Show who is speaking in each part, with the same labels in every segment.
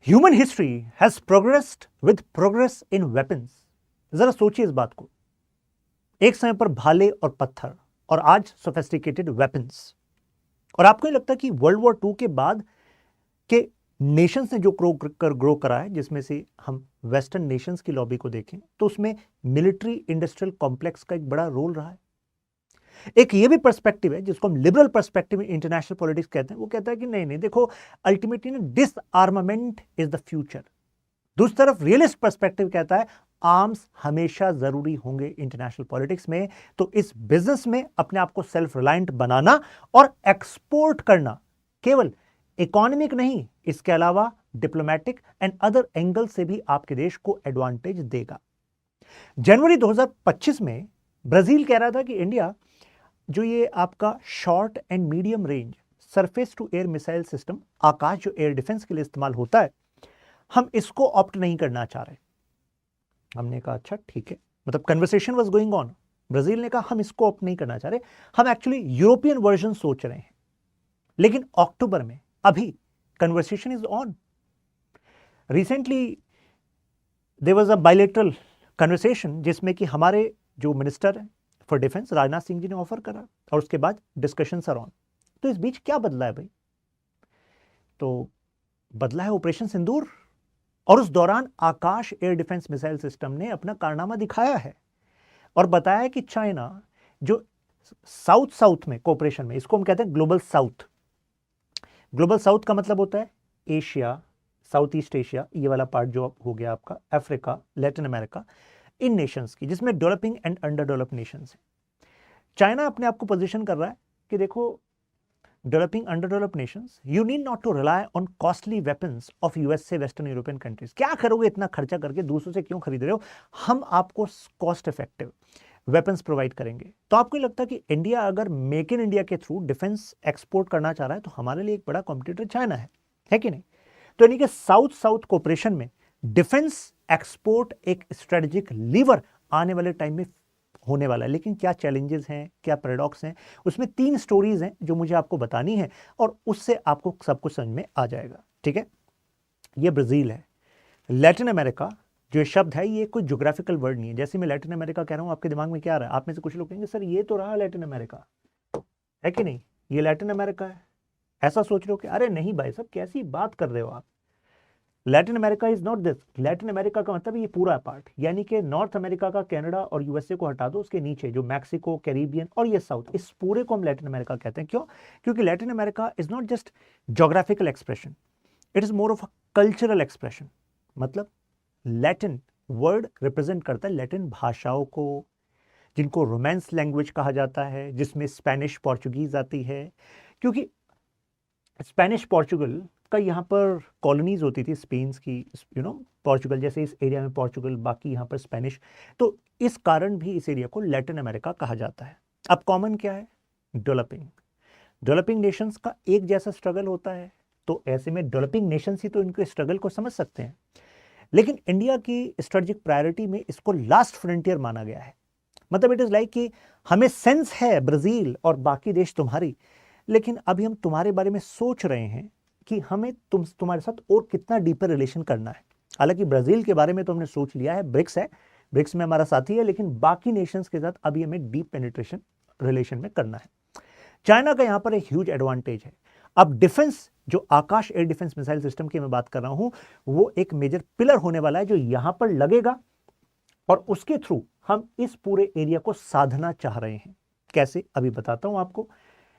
Speaker 1: Human history has progressed with progress in weapons. जरा सोचिए इस बात को। एक समय पर भाले और पत्थर और आज सोफिस्टिकेटेड वेपन्स। और आपको नहीं लगता कि वर्ल्ड वॉर टू के बाद के नेशंस ने जो ग्रो करा है, जिसमें से हम वेस्टर्न नेशंस की लॉबी को देखें तो उसमें मिलिट्री इंडस्ट्रियल कॉम्प्लेक्स का एक बड़ा रोल रहा है। एक ये भी पर्सपेक्टिव है जिसको हम लिबरल पर्सपेक्टिव में इंटरनेशनल पॉलिटिक्स कहते हैं। वो कहता है कि नहीं नहीं, देखो अल्टीमेटली ना डिसआर्मामेंट इज द फ्यूचर। दूसरी तरफ रियलिस्ट पर्सपेक्टिव कहता है आर्म्स हमेशा जरूरी होंगे इंटरनेशनल पॉलिटिक्स में। तो इस बिजनेस में अपने आप को सेल्फ रिलायंट बनाना और एक्सपोर्ट करना केवल इकोनॉमिक नहीं, इसके अलावा डिप्लोमेटिक एंड अदर एंगल से भी आपके देश को एडवांटेज देगा। जनवरी 2025 में ब्राजील कह रहा था कि इंडिया जो ये आपका short and medium range surface to air missile system, Akash जो एयर डिफेंस के लिए इस्तेमाल होता है, हम इसको ऑप्ट नहीं करना चाह रहे। हमने कहा अच्छा ठीक है, मतलब conversation was going on. Brazil ने कहा हम इसको ऑप्ट नहीं करना चाह रहे, हम एक्चुअली यूरोपियन वर्जन सोच रहे हैं। लेकिन अक्टूबर में अभी conversation is on. Recently there was a bilateral conversation जिसमें कि हमारे जो मिनिस्टर हैं फॉर डिफेंस राजनाथ सिंह जी ने ऑफर करा और उसके बाद डिस्कशंस आर ऑन। तो इस बीच क्या बदला है भाई? तो बदला है ऑपरेशन सिंदूर। और उस दौरान आकाश एयर डिफेंस मिसाइल सिस्टम ने अपना कारनामा दिखाया है और बताया है कि चाइना जो साउथ साउथ में कोऑपरेशन में, इसको हम कहते हैं ग्लोबल साउथ। ग्लोबल साउथ का मतलब होता है एशिया, साउथ ईस्ट एशिया, ये वाला पार्ट जो हो गया आपका, अफ्रीका, लैटिन अमेरिका, इन नेशंस की, जिसमें developing and under developed nations हैं। चाइना अपने आप को पोजीशन कर रहा है कि देखो developing under developed nations, you need not to rely on costly weapons of USA western European countries. क्या करोगे इतना खर्चा करके, दूसरों से क्यों खरीद रहे हो? हम आपको कॉस्ट इफेक्टिव वेपन्स प्रोवाइड करेंगे। तो आपको लगता है कि इंडिया अगर मेक इन इंडिया के थ्रू डिफेंस एक्सपोर्ट करना चाह रहा है तो हमारे लिए एक बड़ा कॉम्पिटिटर चाइना है कि नहीं? तो यानी कि साउथ साउथ कोऑपरेशन में डिफेंस एक्सपोर्ट एक स्ट्रेटेजिक लीवर आने वाले टाइम में होने वाला है। लेकिन क्या चैलेंजेस हैं, क्या पैराडॉक्स हैं, उसमें 3 स्टोरीज हैं जो मुझे आपको बतानी है और उससे आपको सब कुछ समझ में आ जाएगा। ठीक है, ये ब्राजील है। लैटिन अमेरिका जो शब्द है ये कोई ज्योग्राफिकल वर्ड नहीं है। जैसे मैं लैटिन अमेरिका कह रहा हूं, आपके दिमाग में क्या आ रहा है? आप में से कुछ लोग कहेंगे सर ये तो रहा लैटिन अमेरिका, है कि नहीं, ये लैटिन अमेरिका है। ऐसा सोच रहे हो कि अरे नहीं भाई साहब कैसी बात कर रहे हो आप, Latin America is not this. Latin America का मतलब ये पूरा पार्ट, यानी कि नॉर्थ अमेरिका का कनाडा और यूएसए को हटा दो, उसके नीचे जो मैक्सिको, कैरिबियन और ये साउथ, इस पूरे को हम लैटिन अमेरिका कहते हैं। क्यों? क्योंकि Latin America is not just geographical expression, it is more of a cultural expression. मतलब लैटिन वर्ड रिप्रेजेंट करता है लैटिन भाषाओं को, जिनको रोमांस लैंग्वेज कहा जाता है, जिसमें स्पेनिश पोर्चुगीज आती है। क्योंकि स्पेनिश पोर्चुगल का यहाँ पर कॉलोनीज होती थी स्पेन की, पोर्चुगल जैसे इस एरिया में पोर्चुगल, बाकी यहाँ पर स्पेनिश। तो इस कारण भी इस एरिया को लैटिन अमेरिका कहा जाता है। अब कॉमन क्या है? डेवलपिंग। डेवलपिंग नेशंस का एक जैसा स्ट्रगल होता है, तो ऐसे में डेवलपिंग नेशंस ही तो इनके स्ट्रगल को समझ सकते हैं। लेकिन इंडिया की स्ट्रेटेजिक प्रायोरिटी में इसको लास्ट फ्रंटियर माना गया है। मतलब इट इज लाइक कि हमें सेंस है ब्राजील और बाकी देश तुम्हारी, लेकिन अभी हम तुम्हारे बारे में सोच रहे हैं कि हमें तुम्हारे साथ और कितना डीपर रिलेशन करना है। हालांकि ब्राजील के बारे में तो हमने सोच लिया है, ब्रिक्स है, ब्रिक्स में हमारा साथी है, लेकिन बाकी नेशंस के साथ अभी हमें डीप पेनिट्रेशन रिलेशन में करना है। चाइना का यहां पर एक ह्यूज एडवांटेज है। अब डिफेंस, जो आकाश एयर डिफेंस मिसाइल सिस्टम की मैं बात कर रहा हूं, वो एक मेजर पिलर होने वाला है जो यहां पर लगेगा और उसके थ्रू हम इस पूरे एरिया को साधना चाह रहे हैं। कैसे? अभी बताता हूं आपको।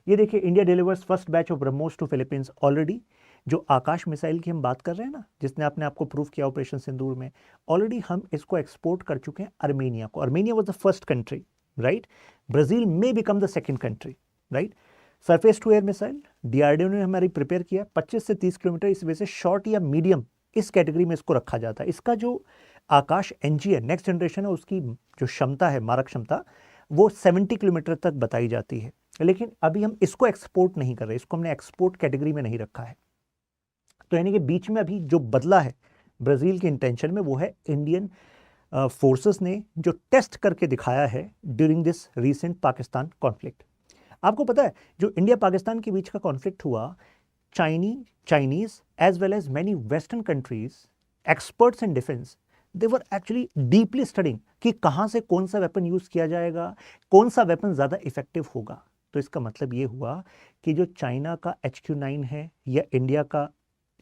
Speaker 1: ये देखिए, India delivers first batch of BrahMos to Philippines already. जो आकाश मिसाइल की हम बात कर रहे हैं ना, जिसने अपने आपको प्रूव किया ऑपरेशन सिंदूर में, ऑलरेडी हम इसको एक्सपोर्ट कर चुके हैं अर्मेनिया को। Armenia was the first country, right? Brazil में become the second country, right? Surface to air missile DRDO ने हमारी प्रिपेयर किया 25 से 30 किलोमीटर। इस वजह से शॉर्ट या मीडियम इस कैटेगरी में इसको रखा जाता है। इसका जो आकाश एनजी है, नेक्स्ट जनरेशन है, उसकी जो क्षमता है, मारक क्षमता, वो 70 किलोमीटर तक बताई जाती है। लेकिन अभी हम इसको एक्सपोर्ट नहीं कर रहे, इसको हमने एक्सपोर्ट कैटेगरी में नहीं रखा है। तो यानी कि बीच में अभी जो बदला है ब्राजील के इंटेंशन में, वो है इंडियन फोर्सेस ने जो टेस्ट करके दिखाया है during this recent Pakistan conflict. आपको पता है जो इंडिया पाकिस्तान के बीच का कॉन्फ्लिक्ट हुआ, Chinese as well as many Western countries, experts in defense, they were actually deeply studying कि कहाँ से कौन सा वेपन यूज किया जाएगा, कौन सा वेपन ज़्यादा इफेक्टिव होगा। तो इसका मतलब ये हुआ कि जो चाइना का HQ9 है या इंडिया का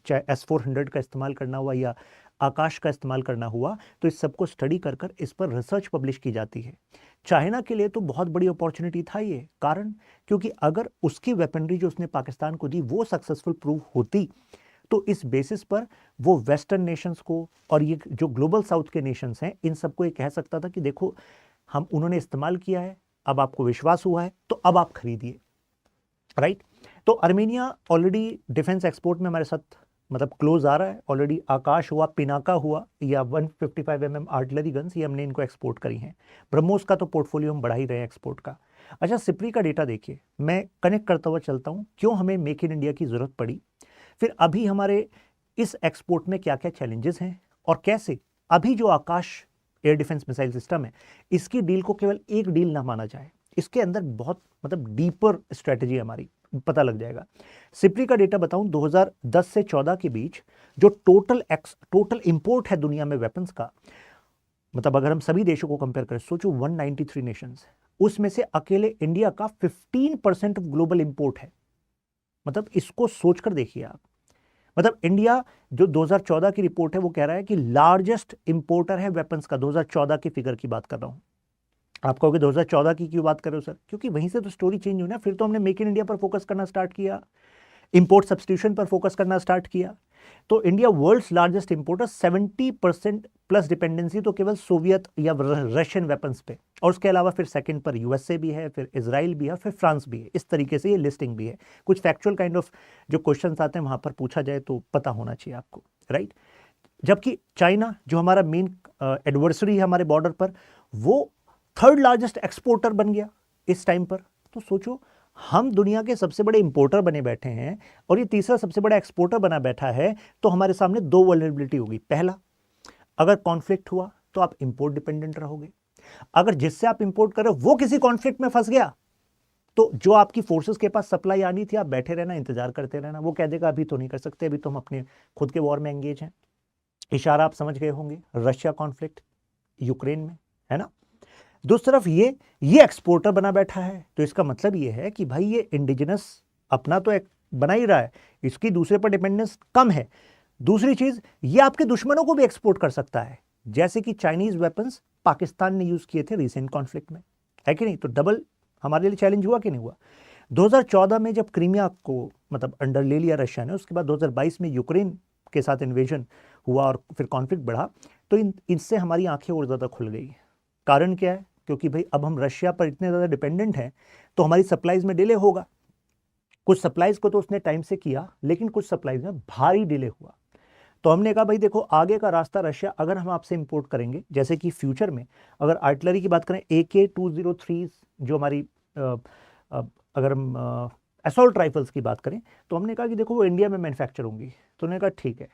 Speaker 1: चाहे S-400 का इस्तेमाल करना हुआ या आकाश का इस्तेमाल करना हुआ, तो इस सबको स्टडी कर कर इस पर रिसर्च पब्लिश की जाती है। चाइना के लिए तो बहुत बड़ी अपॉर्चुनिटी था ये, कारण क्योंकि अगर उसकी वेपनरी जो उसने पाकिस्तान को दी वो सक्सेसफुल प्रूव होती तो इस बेसिस पर वो वेस्टर्न नेशंस को और ये जो ग्लोबल साउथ के नेशंस हैं इन सबको ये कह सकता था कि देखो हम उन्होंने इस्तेमाल किया है, अब आपको विश्वास हुआ है तो अब आप खरीदिए, राइट। तो अर्मेनिया ऑलरेडी डिफेंस एक्सपोर्ट में हमारे साथ मतलब क्लोज आ रहा है। ऑलरेडी आकाश हुआ, पिनाका हुआ या 155 mm आर्टिलरी गन्स, ये हमने इनको एक्सपोर्ट करी हैं। ब्रह्मोस का तो पोर्टफोलियो हम बढ़ा ही रहे हैं एक्सपोर्ट का। अच्छा, सिप्री का डेटा देखिए, मैं कनेक्ट करता हुआ चलता हूँ क्यों हमें मेक इन इंडिया की जरूरत पड़ी, फिर अभी हमारे इस एक्सपोर्ट में क्या क्या चैलेंजेस हैं और कैसे अभी जो आकाश एयर डिफेंस मिसाइल सिस्टम है इसकी डील को केवल एक डील ना माना जाए, इसके अंदर बहुत मतलब डीपर स्ट्रेटेजी हमारी पता लग जाएगा। सिप्री का डेटा बताऊं, 2010 से 14 के बीच जो टोटल इंपोर्ट है दुनिया में वेपन्स का, मतलब अगर हम सभी देशों को कंपेयर करें, सोचो 193 नेशंस, उसमें से अकेले इंडिया का 15% ऑफ ग्लोबल इंपोर्ट है। मतलब इसको सोचकर देखिए आप, मतलब इंडिया जो 2014 की रिपोर्ट है वो कह रहा है कि लार्जेस्ट इंपोर्टर है वेपन्स का। 2014 की फिगर की बात कर रहा हूं। आप कहोगे 2014 की क्यों बात कर रहे हो सर? क्योंकि वहीं से तो स्टोरी चेंज हुई ना, फिर तो हमने मेक इन इंडिया पर फोकस करना स्टार्ट किया, इंपोर्ट सब्स्टिट्यूशन पर फोकस करना स्टार्ट किया। तो India world's largest importer, 70% plus dependency तो केवल सोवियत या रशियन वेपन्स पे, और उसके अलावा फिर सेकंड पर यूएसए भी है, फिर इजराइल भी है, फिर फ्रांस भी है। इस तरीके से ये लिस्टिंग भी है। कुछ फैक्चुअल काइंड ऑफ जो क्वेश्चंस आते हैं वहां पर पूछा जाए तो पता होना चाहिए आपको, राइट। जबकि चाइना जो हमारा मेन एडवर्सरी है हमारे बॉर्डर पर, वो थर्ड लार्जेस्ट एक्सपोर्टर बन गया इस टाइम पर। तो सोचो, हम दुनिया के सबसे बड़े इंपोर्टर बने बैठे हैं और ये तीसरा सबसे बड़ा एक्सपोर्टर बना बैठा है, तो हमारे सामने दो वल्नरेबिलिटी होगी। पहला, अगर कॉन्फ्लिक्ट हुआ तो आप इंपोर्ट डिपेंडेंट रहोगे। अगर जिससे आप इंपोर्ट कर रहे हो वो किसी कॉन्फ्लिक्ट में फंस गया तो जो आपकी फोर्सेस के पास सप्लाई आनी थी, आप बैठे रहना, इंतजार करते रहना। वो कह देगा अभी तो नहीं कर सकते, अभी तो हम अपने खुद के वॉर में एंगेज हैं। इशारा आप समझ गए होंगे, रशिया कॉन्फ्लिक्ट यूक्रेन में, है ना। दूसरी तरफ ये एक्सपोर्टर बना बैठा है, तो इसका मतलब ये है कि भाई ये इंडिजिनस अपना तो एक बना ही रहा है, इसकी दूसरे पर डिपेंडेंस कम है। दूसरी चीज, ये आपके दुश्मनों को भी एक्सपोर्ट कर सकता है, जैसे कि चाइनीज वेपन्स पाकिस्तान ने यूज किए थे रिसेंट कॉन्फ्लिक्ट में, है कि नहीं। तो डबल हमारे लिए चैलेंज हुआ कि नहीं हुआ। 2014 में जब क्रीमिया को मतलब अंडर ले लिया रशिया ने, उसके बाद 2022 में यूक्रेन के साथ इन्वेजन हुआ और फिर कॉन्फ्लिक्ट बढ़ा, तो इनसे हमारी आंखें और ज़्यादा खुल गई। कारण क्या है? क्योंकि भाई अब हम रशिया पर इतने ज़्यादा डिपेंडेंट हैं तो हमारी सप्लाईज में डिले होगा। कुछ सप्लाईज को तो उसने टाइम से किया, लेकिन कुछ सप्लाईज में भारी डिले हुआ। तो हमने कहा भाई देखो, आगे का रास्ता रशिया अगर हम आपसे इंपोर्ट करेंगे, जैसे कि फ्यूचर में अगर आर्टिलरी की बात करें, AK-203 जो हमारी अगर हम असॉल्ट राइफल्स की बात करें, तो हमने कहा कि देखो वो इंडिया में मैन्युफैक्चर होंगी। तो उन्होंने कहा ठीक है,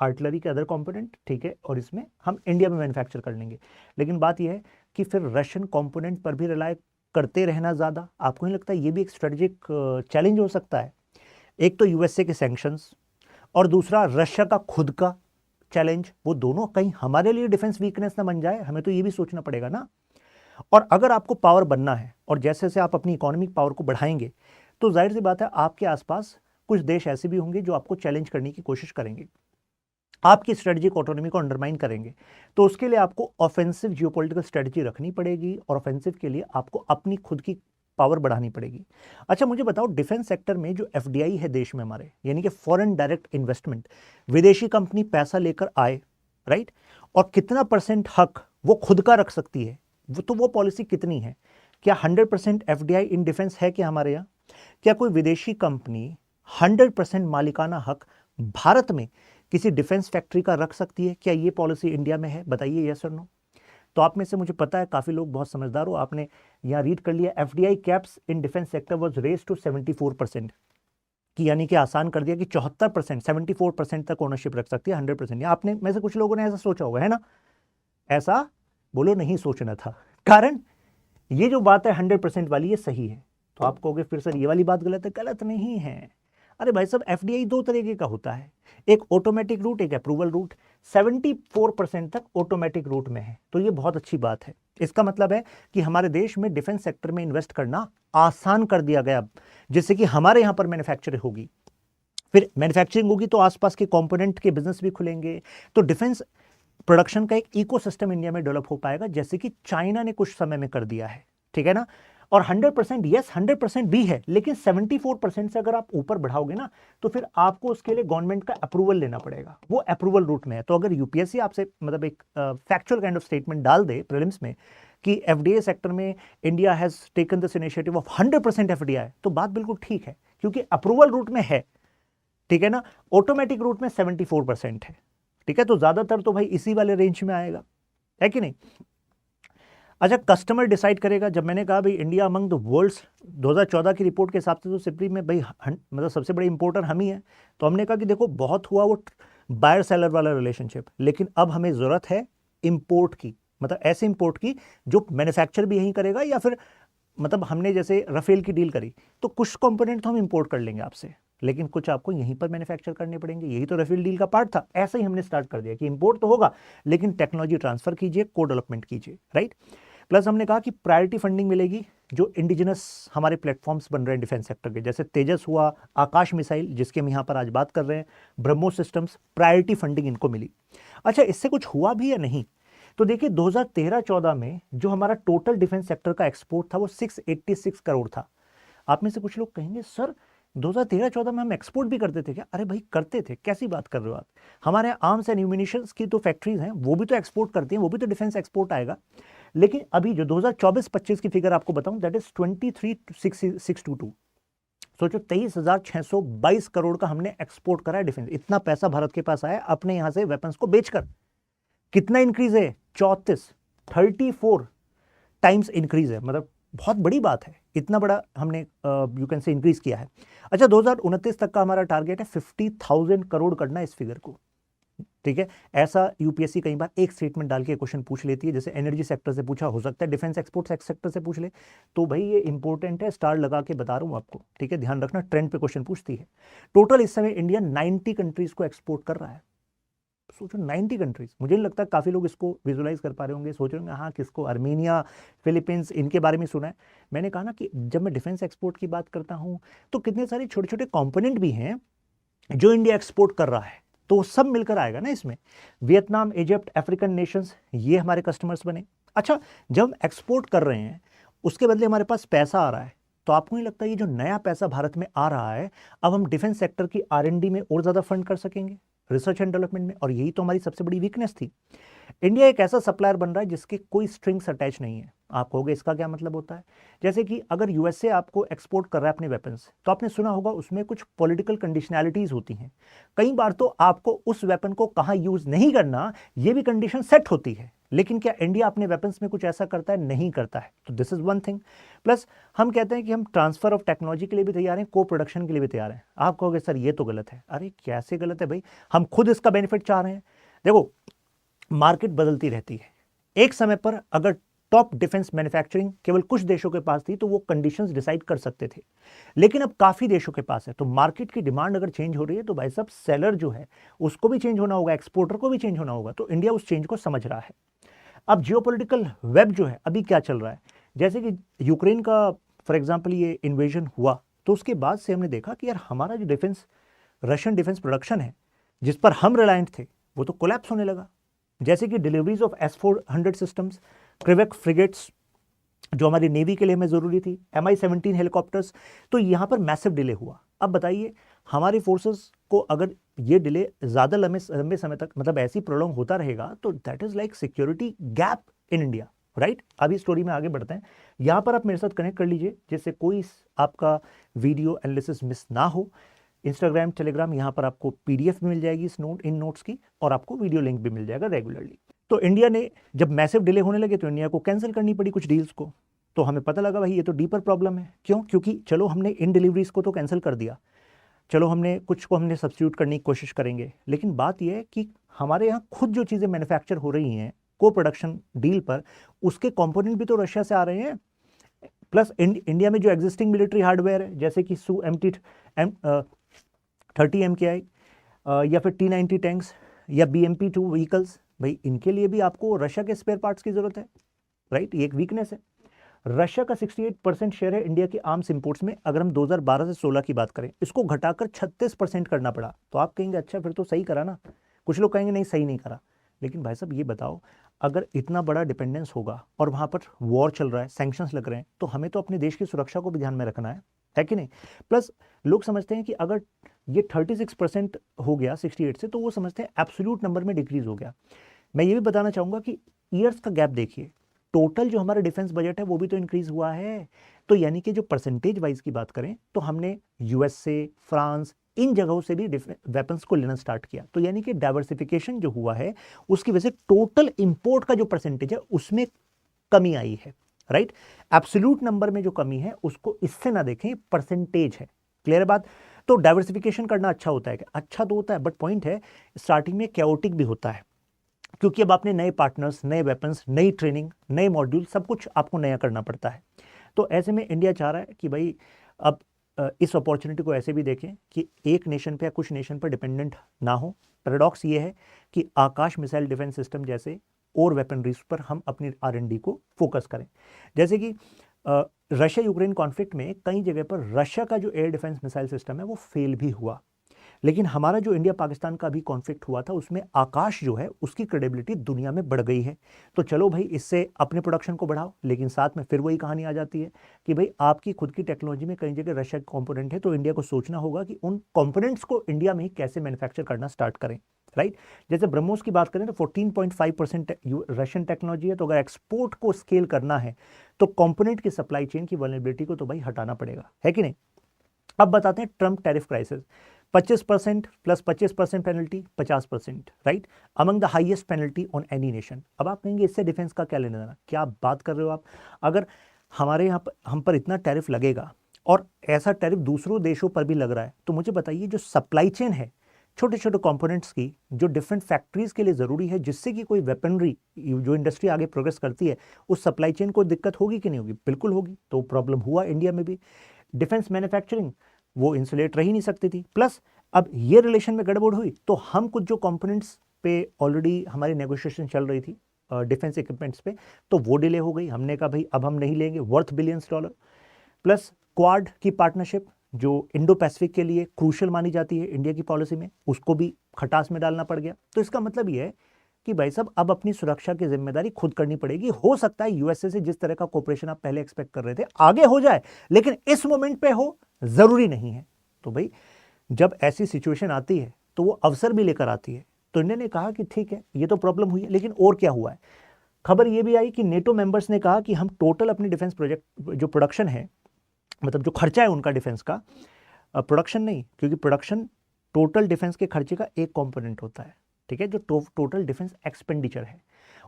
Speaker 1: आर्टिलरी के अदर कंपोनेंट ठीक है, और इसमें हम इंडिया में मैन्युफैक्चर कर लेंगे। लेकिन बात यह है कि फिर रशियन कंपोनेंट पर भी रिलाय करते रहना ज़्यादा, आपको नहीं लगता ये भी एक स्ट्रेटेजिक चैलेंज हो सकता है? एक तो यूएसए के सैंक्शंस और दूसरा रशिया का खुद का चैलेंज, वो दोनों कहीं हमारे लिए डिफेंस वीकनेस ना बन जाए, हमें तो ये भी सोचना पड़ेगा ना। और अगर आपको पावर बनना है और जैसे जैसे आप अपनी इकोनॉमिक पावर को बढ़ाएंगे, तो जाहिर सी बात है आपके आसपास कुछ देश ऐसे भी होंगे जो आपको चैलेंज करने की कोशिश करेंगे, आपकी स्ट्रेटेजिक ऑटोनॉमी को अंडरमाइन करेंगे। तो उसके लिए आपको ऑफेंसिव जियोपॉलिटिकल स्ट्रेटजी रखनी पड़ेगी और ऑफेंसिव के लिए आपको अपनी खुद की पावर बढ़ानी पड़ेगी। अच्छा, मुझे बताओ, डिफेंस सेक्टर में जो FDI है देश में हमारे, यानी कि फॉरेन डायरेक्ट इन्वेस्टमेंट, विदेशी कंपनी पैसा लेकर आए, राइट, और कितना % हक वो खुद का रख सकती है, वो पॉलिसी कितनी है? क्या 100% FDI इन डिफेंस है क्या हमारे यहाँ? क्या कोई विदेशी कंपनी 100% मालिकाना हक भारत में किसी डिफेंस फैक्ट्री का रख सकती है? क्या ये पॉलिसी इंडिया में है? बताइए यस और नो। तो आप में से मुझे पता है काफ़ी लोग बहुत समझदार हो, आपने यहाँ रीड कर लिया, FDI caps in defence sector was raised to 74%, कि यानी कि आसान कर दिया कि 74%, 74% तक ओनरशिप रख सकती है 100%। या आपने में से कुछ लोगों ने ऐसा सोचा होगा, है ना? ऐसा बोलो नहीं सोचना था, कारण ये जो बात है 100% वाली, ये सही है। तो आप कहोगे फिर सर ये वाली बात गलत है। गलत नहीं है। अरे भाई साहब, एफडीआई दो तरीके का होता है, एक ऑटोमेटिक रूट, एक अप्रूवल रूट। 74% तक ऑटोमेटिक रूट में है, तो ये बहुत अच्छी बात है। इसका मतलब है कि हमारे देश में डिफेंस सेक्टर में इन्वेस्ट करना आसान कर दिया गया, जिससे कि हमारे यहां पर मैन्युफैक्चरिंग होगी, फिर मैन्युफैक्चरिंग होगी तो आसपास के कंपोनेंट के बिजनेस भी खुलेंगे, तो डिफेंस प्रोडक्शन का एक इकोसिस्टम इंडिया में डेवलप हो पाएगा, जैसे कि चाइना ने कुछ समय में कर दिया है, ठीक है ना। और 100% यस, 100% भी है, लेकिन 74% से अगर आप ऊपर बढ़ाओगे ना, तो फिर आपको उसके लिए गवर्नमेंट का अप्रूवल लेना पड़ेगा, वो अप्रूवल रूट में है। तो अगर यूपीएससी आपसे मतलब एक फैक्चुअल काइंड ऑफ स्टेटमेंट डाल दे प्रीलिम्स में कि एफडीए सेक्टर में India has taken this initiative of 100% FDI, तो बात बिल्कुल ठीक है, क्योंकि अप्रूवल रूट में है, ठीक है ना। ऑटोमेटिक रूट में 74% है, ठीक है, तो ज्यादातर तो भाई इसी वाले रेंज में आएगा, है कि नहीं। अच्छा, कस्टमर डिसाइड करेगा। जब मैंने कहा भाई इंडिया अमंग द वर्ल्ड्स 2014 की रिपोर्ट के हिसाब से तो सिपरी में भाई मतलब सबसे बड़े इंपोर्टर हम ही हैं, तो हमने कहा कि देखो बहुत हुआ वो बायर सेलर वाला रिलेशनशिप, लेकिन अब हमें जरूरत है इंपोर्ट की, मतलब ऐसे इंपोर्ट की जो मैन्युफैक्चर भी यहीं करेगा, या फिर मतलब हमने जैसे राफेल की डील करी तो कुछ कंपोनेंट तो हम इंपोर्ट कर लेंगे आपसे, लेकिन कुछ आपको यहीं पर मैन्युफैक्चर करने पड़ेंगे। यही तो राफेल डील का पार्ट था। ऐसे ही हमने स्टार्ट कर दिया कि इंपोर्ट तो होगा, लेकिन टेक्नोलॉजी ट्रांसफर कीजिए, को डेवलपमेंट कीजिए, राइट। प्लस हमने कहा कि प्रायोरिटी फंडिंग मिलेगी, जो इंडिजिनस हमारे प्लेटफॉर्म्स बन रहे हैं डिफेंस सेक्टर के, जैसे तेजस हुआ, आकाश मिसाइल जिसके हम यहाँ पर आज बात कर रहे हैं, ब्रह्मोस सिस्टम्स, प्रायोरिटी फंडिंग इनको मिली। अच्छा, इससे कुछ हुआ भी या नहीं, तो देखिए 2013-14 में जो हमारा टोटल डिफेंस सेक्टर का एक्सपोर्ट था वो 686 करोड़ था। आप में से कुछ लोग कहेंगे सर 2013-14 में हम एक्सपोर्ट भी करते थे क्या? अरे भाई करते थे, कैसी बात कर रहे हो आप। हमारे आर्म्स एंड एम्यूनिशंस की तो फैक्ट्रीज हैं, वो भी तो एक्सपोर्ट करती हैं, वो भी तो डिफेंस एक्सपोर्ट आएगा। लेकिन अभी जो 2024-25 की फिगर आपको बताऊं, दैट इज 23,622। सोचो 23,622 करोड़ का हमने एक्सपोर्ट करा है डिफेंस। इतना पैसा भारत के पास आया अपने यहां से वेपन्स को बेचकर। कितना इंक्रीज है? 34 टाइम्स इंक्रीज है, मतलब बहुत बड़ी बात है, इतना बड़ा हमने यू कैन से इंक्रीज किया है। अच्छा, 2029 तक का हमारा टारगेट है 50,000 करोड़ करना इस फिगर को, ठीक है। ऐसा यूपीएससी कई बार एक स्टेटमेंट डाल के क्वेश्चन पूछ लेती है, जैसे एनर्जी सेक्टर से पूछा, हो सकता है डिफेंस एक्सपोर्ट सेक्टर से पूछ ले, तो भाई ये इंपॉर्टेंट है, स्टार लगा के बता रहा हूं आपको, ठीक है, ध्यान रखना, ट्रेंड पे क्वेश्चन पूछती है। टोटल इस समय इंडिया 90 कंट्रीज को एक्सपोर्ट कर रहा है। सोचो 90 कंट्रीज, मुझे नहीं लगता काफ़ी लोग इसको विजुलाइज कर पा रहे होंगे, सोच रहे होंगे हाँ किसको, अर्मेनिया, फिलीपींस, इनके बारे में सुना है। मैंने कहा ना कि जब मैं डिफेंस एक्सपोर्ट की बात करता हूँ तो कितने सारे छोटे छोटे कंपोनेंट भी हैं जो इंडिया एक्सपोर्ट कर रहा है, तो सब मिलकर आएगा ना इसमें। वियतनाम, इजिप्ट, अफ्रीकन नेशंस, ये हमारे कस्टमर्स बने। अच्छा, जब हम एक्सपोर्ट कर रहे हैं उसके बदले हमारे पास पैसा आ रहा है, तो आपको नहीं लगता ये जो नया पैसा भारत में आ रहा है, अब हम डिफेंस सेक्टर की R&D में और ज़्यादा फंड कर सकेंगे, रिसर्च एंड डेवलपमेंट में। और यही तो हमारी सबसे बड़ी वीकनेस थी। इंडिया एक ऐसा सप्लायर बन रहा है जिसके कोई स्ट्रिंग्स अटैच नहीं है। आप कहोगे इसका क्या मतलब होता है? जैसे कि अगर यूएसए आपको एक्सपोर्ट कर रहा है अपने वेपन्स, तो आपने सुना होगा उसमें कुछ पॉलिटिकल कंडीशनैलिटीज होती हैं। कई बार तो आपको उस वेपन को कहाँ यूज नहीं करना, ये भी कंडीशन सेट होती है। लेकिन क्या इंडिया अपने वेपन्स में कुछ ऐसा करता है? नहीं करता है। तो this is one thing. Plus हम कहते हैं कि हम ट्रांसफर ऑफ टेक्नोलॉजी के लिए भी तैयार हैं, को प्रोडक्शन के लिए भी तैयार हैं। आप कहोगे सर ये तो गलत है। अरे कैसे गलत है भाई, हम खुद इसका बेनिफिट चाह रहे हैं। देखो, मार्केट बदलती रहती है। एक समय पर अगर टॉप डिफेंस मैन्युफैक्चरिंग केवल कुछ देशों के पास थी तो वो कंडीशंस डिसाइड कर सकते थे, लेकिन अब काफी देशों के पास है। तो मार्केट की डिमांड अगर चेंज हो रही है तो भाई साहब सेलर जो है उसको भी चेंज होना होगा, एक्सपोर्टर को भी चेंज होना होगा। तो इंडिया उस चेंज को समझ रहा है। अब जियोपॉलिटिकल वेब जो है अभी क्या चल रहा है, जैसे कि यूक्रेन का फॉर एग्जाम्पल ये इन्वेजन हुआ, तो उसके बाद से हमने देखा कि यार हमारा जो डिफेंस, रशियन डिफेंस प्रोडक्शन है जिस पर हम रिलायंट थे, वो तो कोलैप्स होने लगा। जैसे कि deliveries of S-400 systems, Krivak frigates जो हमारी नेवी के लिए हमें जरूरी थी, Mi-17 हेलीकॉप्टर्स, तो यहां पर मैसिव डिले हुआ। अब बताइए हमारी फोर्सेस को अगर ये डिले ज्यादा लंबे समय तक मतलब ऐसी प्रोलॉन्ग होता रहेगा तो that is like security gap in India, right. अभी स्टोरी में आगे बढ़ते हैं। यहां पर आप मेरे साथ कनेक्ट कर लीजिए जिससे कोई आपका वीडियो एनालिसिस मिस ना हो। इंस्टाग्राम, टेलीग्राम, यहाँ पर आपको PDF भी मिल जाएगी इस इन नोट्स की, और आपको वीडियो लिंक भी मिल जाएगा रेगुलरली। तो इंडिया ने जब मैसिव डिले होने लगे तो इंडिया को कैंसिल करनी पड़ी कुछ डील्स को। तो हमें पता लगा भाई ये तो डीपर प्रॉब्लम है। क्यों? क्योंकि चलो हमने इन डिलीवरीज को तो कैंसिल कर दिया, चलो हमने कुछ को हमने सब्स्टिट्यूट करने की कोशिश करेंगे, लेकिन बात यह है कि हमारे यहाँ खुद जो चीज़ें मैन्युफैक्चर हो रही हैं को प्रोडक्शन डील पर, उसके कंपोनेंट भी तो रशिया से आ रहे हैं। प्लस इंडिया में जो एग्जिस्टिंग मिलिट्री हार्डवेयर है जैसे कि Su 30 MKI या फिर T90 टैंक्स या BMP-2 व्हीकल्स, भाई इनके लिए भी आपको रशिया के स्पेयर पार्ट्स की जरूरत है, राइट। ये एक वीकनेस है। रशिया का 68% शेयर है इंडिया के आर्म्स इंपोर्ट्स में। अगर हम 2012 से 16 की बात करें, इसको घटाकर 36% करना पड़ा। तो आप कहेंगे अच्छा फिर तो सही करा ना, कुछ लोग कहेंगे नहीं सही नहीं करा। लेकिन भाई साहब ये बताओ, अगर इतना बड़ा डिपेंडेंस होगा और वहां पर वॉर चल रहा है, सैंक्शंस लग रहे हैं, तो हमें तो अपने देश की सुरक्षा को भी ध्यान में रखना है कि नहीं। प्लस लोग समझते हैं कि अगर ये 36% हो गया 68 से, तो वो समझते हैं एब्सोल्यूट नंबर में डिक्रीज हो गया। मैं ये भी बताना चाहूंगा कि ईयर्स का गैप देखिए, टोटल जो हमारा डिफेंस बजट है वो भी तो इंक्रीज हुआ है। तो यानी कि जो परसेंटेज वाइज की बात करें तो हमने यूएसए, फ्रांस, इन जगहों से भी वेपन्स को लेना स्टार्ट किया। तो यानी कि डाइवर्सिफिकेशन जो हुआ है उसकी वजह से टोटल इंपोर्ट का जो परसेंटेज है उसमें कमी आई है, राइट। एब्सोल्यूट नंबर में जो कमी है उसको इससे ना देखें, परसेंटेज है। क्लियर बात। तो डाइवर्सिफिकेशन करना अच्छा होता है, अच्छा तो होता है, बट पॉइंट है स्टार्टिंग में कैओटिक भी होता है, क्योंकि अब आपने नए पार्टनर्स, नए वेपन्स, नई ट्रेनिंग, नए मॉड्यूल, सब कुछ आपको नया करना पड़ता है। तो ऐसे में इंडिया चाह रहा है कि भाई अब इस अपॉर्चुनिटी को ऐसे भी देखें कि एक नेशन पे या कुछ नेशन पर डिपेंडेंट ना हो। पैराडॉक्स ये है कि आकाश मिसाइल डिफेंस सिस्टम जैसे और वेपनरीज पर हम अपनी R&D को फोकस करें। जैसे कि रशिया यूक्रेन कॉन्फ्लिक्ट में कई जगह पर रशिया का जो एयर डिफेंस मिसाइल सिस्टम है वो फेल भी हुआ, लेकिन हमारा जो इंडिया पाकिस्तान का भी कॉन्फ्लिक्ट हुआ था उसमें आकाश जो है उसकी क्रेडिबिलिटी दुनिया में बढ़ गई है। तो चलो भाई इससे अपने प्रोडक्शन को बढ़ाओ, लेकिन साथ में फिर वही कहानी आ जाती है कि भाई आपकी खुद की टेक्नोलॉजी में कई जगह रशिया के कंपोनेंट है, तो इंडिया को सोचना होगा कि उन कंपोनेंट्स को इंडिया में ही कैसे मैन्युफैक्चर करना स्टार्ट करें, राइट। जैसे ब्रह्मोस की बात करें तो 14.5% रशियन टेक्नोलॉजी है, तो अगर एक्सपोर्ट को स्केल करना है तो कंपोनेंट की सप्लाई चेन की वल्नरेबिलिटी को तो भाई हटाना पड़ेगा, है कि नहीं। अब बताते हैं Trump tariff crisis. 25% plus 25% penalty 50%, right, among the highest penalty on any nation. अब आप कहेंगे इससे डिफेंस का क्या लेना देना, क्या बात कर रहे हो आप। अगर हमारे यहाँ पर हम पर इतना टैरिफ लगेगा और ऐसा टैरिफ दूसरों देशों पर भी लग रहा है, तो मुझे बताइए जो सप्लाई चेन है छोटे छोटे कंपोनेंट्स की, जो डिफरेंट फैक्ट्रीज के लिए ज़रूरी है जिससे कि कोई वेपनरी जो इंडस्ट्री आगे प्रोग्रेस करती है, उस सप्लाई चेन को दिक्कत होगी कि नहीं होगी, बिल्कुल होगी। तो प्रॉब्लम हुआ इंडिया में भी। डिफेंस मैन्युफैक्चरिंग वो इंसुलेट रह ही नहीं सकती थी। प्लस अब ये रिलेशन में गड़बड़ हुई तो हम कुछ जो कंपोनेंट्स पे ऑलरेडी हमारी नेगोशिएशन चल रही थी डिफेंस इक्विपमेंट्स पे, तो वो डिले हो गई। हमने कहा भाई अब हम नहीं लेंगे, worth billions dollar. Plus quad की पार्टनरशिप जो इंडो पैसिफिक के लिए क्रूशल मानी जाती है इंडिया की पॉलिसी में, उसको भी खटास में डालना पड़ गया। तो इसका मतलब ये है कि भाई साहब अब अपनी सुरक्षा की जिम्मेदारी खुद करनी पड़ेगी। हो सकता है यूएसए से जिस तरह का कोऑपरेशन आप पहले एक्सपेक्ट कर रहे थे आगे हो जाए, लेकिन इस मोमेंट पे हो जरूरी नहीं है। तो भाई जब ऐसी सिचुएशन आती है तो वो अवसर भी लेकर आती है। तो इंडिया ने कहा कि ठीक है ये तो प्रॉब्लम हुई है, लेकिन और क्या हुआ है। खबर ये भी आई कि नेटो मेंबर्स ने कहा कि हम टोटल अपनी डिफेंस प्रोजेक्ट जो प्रोडक्शन है, मतलब जो खर्चा है उनका डिफेंस का, प्रोडक्शन नहीं, क्योंकि प्रोडक्शन टोटल डिफेंस के खर्चे का एक कंपोनेंट होता है, ठीक है, जो टोटल डिफेंस एक्सपेंडिचर है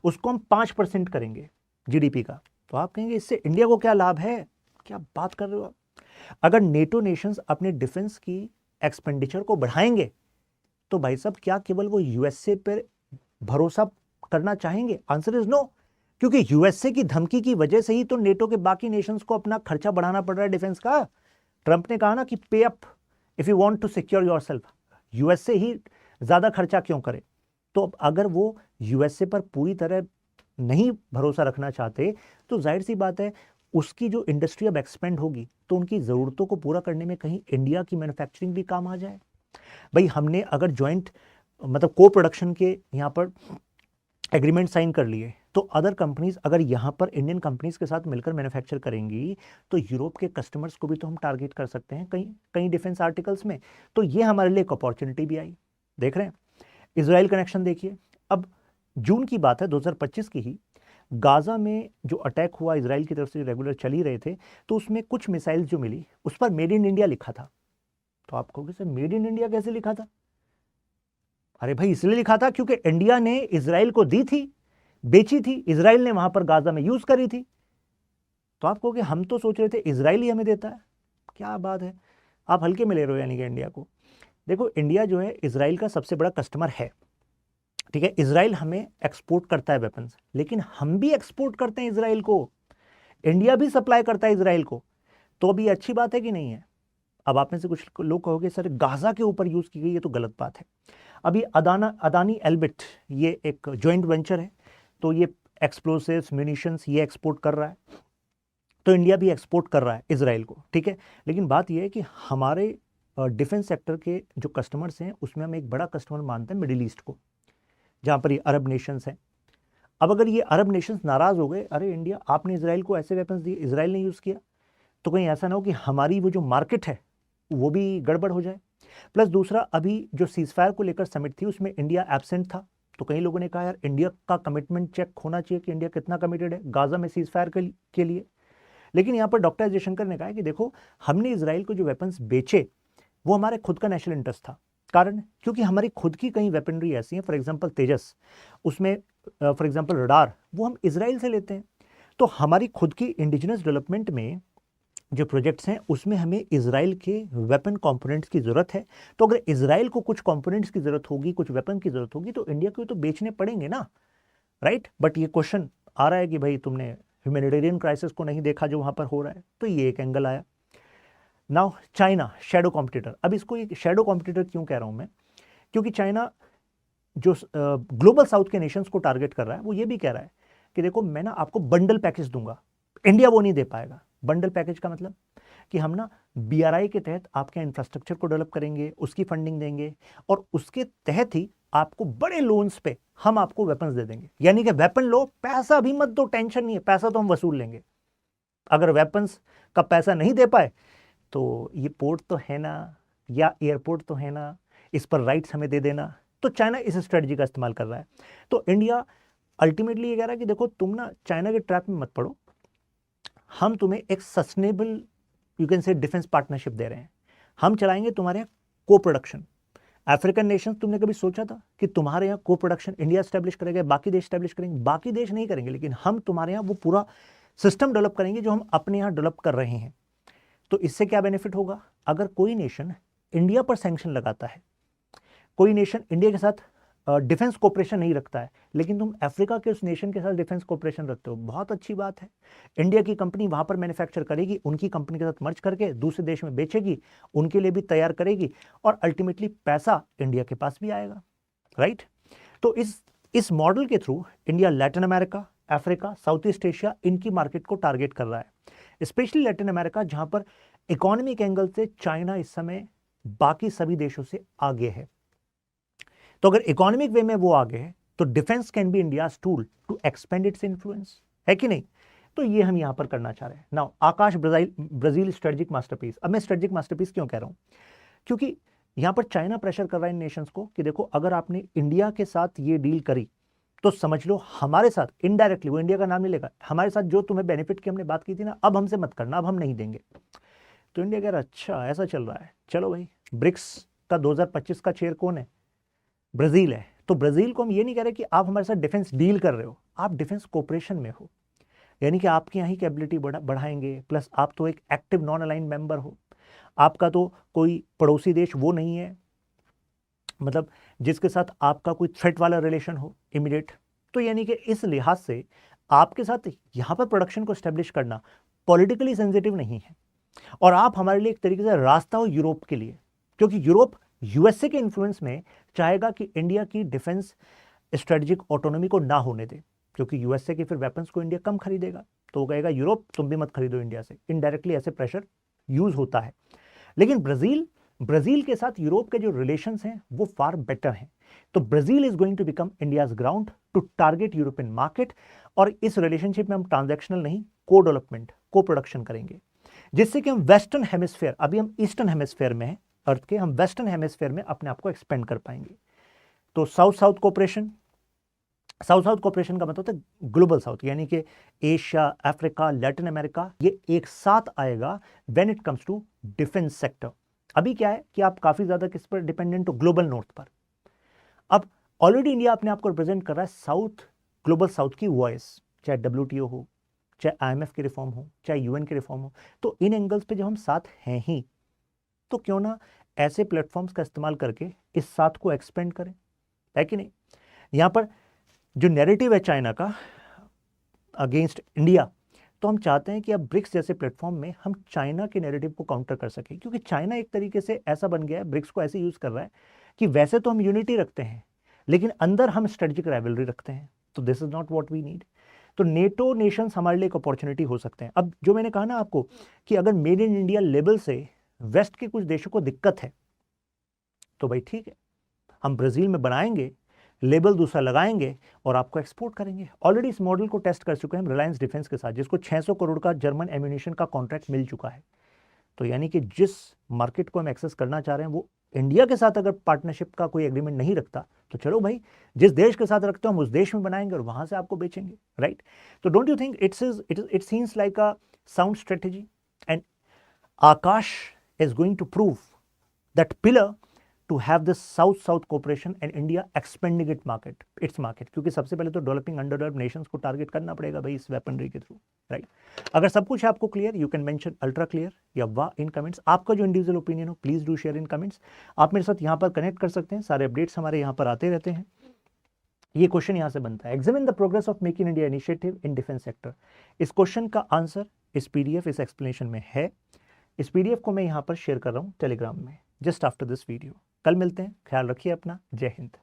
Speaker 1: उसको हम 5% करेंगे जीडीपी का। तो आप कहेंगे इससे इंडिया को क्या लाभ है, क्या बात कर रहे हो आप। अगर नेटो नेशंस अपने डिफेंस की एक्सपेंडिचर को बढ़ाएंगे तो भाई साहब क्या केवल वो यूएसए पर भरोसा करना चाहेंगे? आंसर इज नो, क्योंकि यूएसए की धमकी की वजह से ही तो नेटो के बाकी नेशंस को अपना खर्चा बढ़ाना पड़ रहा है डिफेंस का। ट्रंप ने कहा ना कि pay up if you want to secure yourself, USA ही ज्यादा खर्चा क्यों करे। तो अगर वो यूएसए पर पूरी तरह नहीं भरोसा रखना चाहते तो जाहिर सी बात है उसकी जो इंडस्ट्री अब एक्सपेंड होगी तो उनकी ज़रूरतों को पूरा करने में कहीं इंडिया की मैन्युफैक्चरिंग भी काम आ जाए। भाई हमने अगर ज्वाइंट मतलब को प्रोडक्शन के यहाँ पर एग्रीमेंट साइन कर लिए तो अदर कंपनीज अगर यहाँ पर इंडियन कंपनीज के साथ मिलकर मैन्युफैक्चर करेंगी तो यूरोप के कस्टमर्स को भी तो हम टारगेट कर सकते हैं कहीं कहीं डिफेंस आर्टिकल्स में। तो ये हमारे लिए एक अपॉर्चुनिटी भी आई। देख रहे हैं इजराइल कनेक्शन देखिए। अब जून की बात है 2025 की ही, गाजा में जो अटैक हुआ इजराइल की तरफ से रेगुलर चल ही रहे थे, तो उसमें कुछ मिसाइल्स जो मिली उस पर मेड इन इंडिया लिखा था। तो आप कहोगे सर मेड इन इंडिया कैसे लिखा था? अरे भाई इसलिए लिखा था क्योंकि इंडिया ने इजराइल को दी थी, बेची थी, इजराइल ने वहां पर गाजा में यूज करी थी। तो आप कहोगे हम तो सोच रहे थे इजराइल ही हमें देता है, क्या बात है, आप हल्के में ले रहे हो यानी कि इंडिया को। देखो इंडिया जो है इजराइल का सबसे बड़ा कस्टमर है, ठीक है। इजराइल हमें एक्सपोर्ट करता है वेपन्स, लेकिन हम भी एक्सपोर्ट करते हैं इजराइल को, इंडिया भी सप्लाई करता है इजराइल को। तो अभी अच्छी बात है कि नहीं है? अब आप में से कुछ लोग कहोगे सर गाजा के ऊपर यूज़ की गई, ये तो गलत बात है। अभी अदानी एल्बिट ये एक जॉइंट वेंचर है, तो ये एक्सप्लोसिव्स म्यूनिशंस ये एक्सपोर्ट कर रहा है, तो इंडिया भी एक्सपोर्ट कर रहा है इजराइल को, ठीक है। लेकिन बात यह है कि हमारे डिफेंस सेक्टर के जो कस्टमर्स हैं उसमें हम एक बड़ा कस्टमर मानते हैं मिडिल ईस्ट को, जहाँ पर ये अरब नेशंस हैं। अब अगर ये अरब नेशंस नाराज़ हो गए, अरे इंडिया आपने इजराइल को ऐसे वेपन्स दिए, इजराइल ने यूज़ किया, तो कहीं ऐसा ना हो कि हमारी वो जो मार्केट है वो भी गड़बड़ हो जाए। प्लस दूसरा, अभी जो सीजफायर को लेकर समिट थी उसमें इंडिया एब्सेंट था, तो कई लोगों ने कहा यार इंडिया का कमिटमेंट चेक होना चाहिए कि इंडिया कितना कमिटेड है गाजा में सीजफायर के लिए। लेकिन यहाँ पर डॉक्टर जयशंकर ने कहा कि देखो हमने इजराइल को जो वेपन्स बेचे वो हमारे खुद का नेशनल इंटरेस्ट था। कारण क्योंकि हमारी खुद की कई वेपनरी ऐसी हैं, फॉर एग्जांपल तेजस, उसमें फॉर एग्जांपल रडार वो हम इजराइल से लेते हैं, तो हमारी खुद की इंडिजिनस डेवलपमेंट में जो प्रोजेक्ट्स हैं उसमें हमें इजराइल के वेपन कंपोनेंट्स की ज़रूरत है। तो अगर इजराइल को कुछ कंपोनेंट्स की ज़रूरत होगी, कुछ वेपन की ज़रूरत होगी, तो इंडिया को तो बेचने पड़ेंगे ना, राइट। बट ये क्वेश्चन आ रहा है कि भाई तुमने ह्यूमैनिटेरियन क्राइसिस को नहीं देखा जो वहाँ पर हो रहा है, तो ये एक एंगल आया। Now China shadow competitor. अब इसको एक शैडो कॉम्पिटिटर क्यों कह रहा हूँ मैं, क्योंकि चाइना जो ग्लोबल साउथ के नेशंस को टारगेट कर रहा है वो ये भी कह रहा है कि देखो मैं ना आपको बंडल पैकेज दूंगा, इंडिया वो नहीं दे पाएगा। बंडल पैकेज का मतलब कि हम ना BRI के तहत आपके इंफ्रास्ट्रक्चर को डेवलप करेंगे, उसकी फंडिंग देंगे, और उसके तहत ही आपको बड़े लोन्स पे हम आपको वेपन्स दे देंगे। यानी कि वेपन लो, पैसा भी मत दो, टेंशन नहीं है, पैसा तो हम वसूल लेंगे। अगर वेपन्स का पैसा नहीं दे पाए तो ये पोर्ट तो है ना या एयरपोर्ट तो है ना, इस पर राइट्स हमें दे देना। तो चाइना इस स्ट्रेटजी का इस्तेमाल कर रहा है। तो इंडिया अल्टीमेटली ये कह रहा है कि देखो तुम ना चाइना के ट्रैप में मत पड़ो, हम तुम्हें एक sustainable you can say defence partnership दे रहे हैं, हम चलाएंगे तुम्हारे यहाँ को प्रोडक्शन। अफ्रीकन नेशन, तुमने कभी सोचा था कि तुम्हारे यहाँ को प्रोडक्शन इंडिया स्टैब्लिश करेगा, बाकी देश स्टैब्लिश करेंगे? बाकी देश नहीं करेंगे, लेकिन हम तुम्हारे यहाँ वो पूरा सिस्टम डेवलप करेंगे जो हम अपने यहाँ डेवलप कर रहे हैं। तो इससे क्या बेनिफिट होगा? अगर कोई नेशन इंडिया पर सैंक्शन लगाता है, कोई नेशन इंडिया के साथ डिफेंस कोऑपरेशन नहीं रखता है, लेकिन तुम अफ्रीका के उस नेशन के साथ डिफेंस कोऑपरेशन रखते हो, बहुत अच्छी बात है। इंडिया की कंपनी वहां पर मैन्युफैक्चर करेगी, उनकी कंपनी के साथ मर्ज करके दूसरे देश में बेचेगी, उनके लिए भी तैयार करेगी, और अल्टीमेटली पैसा इंडिया के पास भी आएगा, राइट। तो इस मॉडल के through India Latin America, Africa, south east Asia, इनकी मार्केट को टारगेट कर रहा है। स्पेशली लैटिन अमेरिका, जहां पर इकोनॉमिक एंगल से चाइना इस समय बाकी सभी देशों से आगे है। तो अगर इकोनॉमिक वे में वो आगे है तो defence can be India's tool to expand its influence, है कि नहीं? तो ये हम यहां पर करना चाह रहे हैं। नाउ आकाश ब्राजील स्ट्रेटेजिक मास्टरपीस। अब मैं स्ट्रेटेजिक मास्टरपीस क्यों कह रहा हूं? क्योंकि यहां पर चाइना प्रेशर कर रहा है इन नेशंस को कि देखो अगर आपने इंडिया के साथ ये डील करी तो समझ लो हमारे साथ इनडायरेक्टली, वो इंडिया का नाम नहीं लेगा, हमारे साथ जो तुम्हें बेनिफिट की हमने बात की थी ना, अब हमसे मत करना, अब हम नहीं देंगे। तो इंडिया कह रहा अच्छा ऐसा चल रहा है, चलो भाई। ब्रिक्स का 2025 का चेयर कौन है? ब्राजील है। तो ब्राजील को हम ये नहीं कह रहे कि आप हमारे साथ डिफेंस डील कर रहे हो, आप डिफेंस कोऑपरेशन में हो, यानी कि आपकी यहाँ ही कैपेबिलिटी बढ़ाएंगे। प्लस आप तो एक एक्टिव नॉन अलाइन मेंबर हो, आपका तो कोई पड़ोसी देश वो नहीं है, मतलब जिसके साथ आपका कोई थ्रेट वाला रिलेशन हो इमीडिएट। तो यानी कि इस लिहाज से आपके साथ यहाँ पर प्रोडक्शन को स्टैब्लिश करना पॉलिटिकली सेंसिटिव नहीं है, और आप हमारे लिए एक तरीके से रास्ता हो यूरोप के लिए, क्योंकि यूरोप यूएसए के इन्फ्लुएंस में चाहेगा कि इंडिया की डिफेंस स्ट्रेटेजिक ऑटोनॉमी को ना होने दे, क्योंकि यूएसए के फिर वेपन्स को इंडिया कम खरीदेगा, तो वो कहेगा यूरोप तुम भी मत खरीदो इंडिया से। इनडायरेक्टली ऐसे प्रेशर यूज होता है। लेकिन ब्राजील के साथ यूरोप के जो रिलेशंस हैं वो फार बेटर हैं। तो Brazil is going to become India's ground to target European market, और इस रिलेशनशिप में हम ट्रांजैक्शनल नहीं, को डेवलपमेंट, को प्रोडक्शन करेंगे, जिससे कि हम वेस्टर्न हेमिस्फेयर, अभी हम ईस्टर्न हेमिस्फेयर में हैं अर्थ के, हम वेस्टर्न हेमिस्फेयर में अपने आप को एक्सपेंड कर पाएंगे। तो साउथ साउथ कोऑपरेशन का मतलब है ग्लोबल साउथ, यानी कि एशिया, अफ्रीका, लैटिन अमेरिका, ये एक साथ आएगा when it comes to defence sector. अभी क्या है कि आप काफी ज्यादा किस पर डिपेंडेंट हो? ग्लोबल नॉर्थ पर। अब ऑलरेडी इंडिया अपने आप को रिप्रेजेंट कर रहा है साउथ, ग्लोबल साउथ की वॉइस, चाहे WTO हो, चाहे IMF की रिफॉर्म हो, चाहे UN की रिफॉर्म हो। तो इन एंगल्स पे जब हम साथ हैं ही, तो क्यों ना ऐसे प्लेटफॉर्म्स का इस्तेमाल करके इस साथ को एक्सपेंड करें, है कि नहीं? यहां पर जो नैरेटिव है चाइना का अगेंस्ट इंडिया, तो हम चाहते हैं कि अब ब्रिक्स जैसे प्लेटफॉर्म में हम चाइना के नैरेटिव को काउंटर कर सकें, क्योंकि चाइना एक तरीके से ऐसा बन गया है, ब्रिक्स को ऐसे यूज कर रहा है कि वैसे तो हम यूनिटी रखते हैं लेकिन अंदर हम स्ट्रेटेजिक राइवलरी रखते हैं। तो this is not what we need. तो नेटो नेशंस हमारे लिए एक अपॉर्चुनिटी हो सकते हैं। अब जो मैंने कहा ना आपको कि अगर मेड इन इंडिया लेवल से वेस्ट के कुछ देशों को दिक्कत है तो भाई ठीक है, हम ब्राजील में बनाएंगे, लेबल दूसरा लगाएंगे और आपको एक्सपोर्ट करेंगे। ऑलरेडी इस मॉडल को टेस्ट कर चुके हैं हम रिलायंस डिफेंस के साथ, जिसको 600 करोड़ का जर्मन एम्यूनिशन का कॉन्ट्रैक्ट मिल चुका है। तो यानी कि जिस मार्केट को हम एक्सेस करना चाह रहे हैं वो इंडिया के साथ अगर पार्टनरशिप का कोई एग्रीमेंट नहीं रखता तो चलो भाई, जिस देश के साथ रखते हो हम उस देश में बनाएंगे और वहां से आपको बेचेंगे, राइट। तो don't you think it seems like a sound strategy? And Akash is going to prove that pillar to have this South-South cooperation and India expanding its market, क्योंकि सबसे पहले तो डेवलपिंग अंडरडेवलप्ड नेशंस को टारगेट करना पड़ेगा भाई इस वेपनरी के थ्रू, राइट। अगर सब कुछ आपको clear, you can mention ultra clear या वाह इन कमेंट्स। आपका जो इंडिविजुअल ओपिनियन हो please do share in comments. आप मेरे साथ यहाँ पर कनेक्ट कर सकते हैं, सारे अपडेट्स हमारे यहाँ पर आते रहते हैं। ये क्वेश्चन यहाँ से बनता है, examine the progress of make in India initiative in defence sector. इस क्वेश्चन का आंसर इस पीडीएफ, इस एक्सप्लेनेशन में है। इस पीडीएफ को मैं यहाँ पर शेयर कर रहा हूँ टेलीग्राम में जस्ट आफ्टर दिस वीडियो। कल मिलते हैं, ख्याल रखिए अपना, जय हिंद।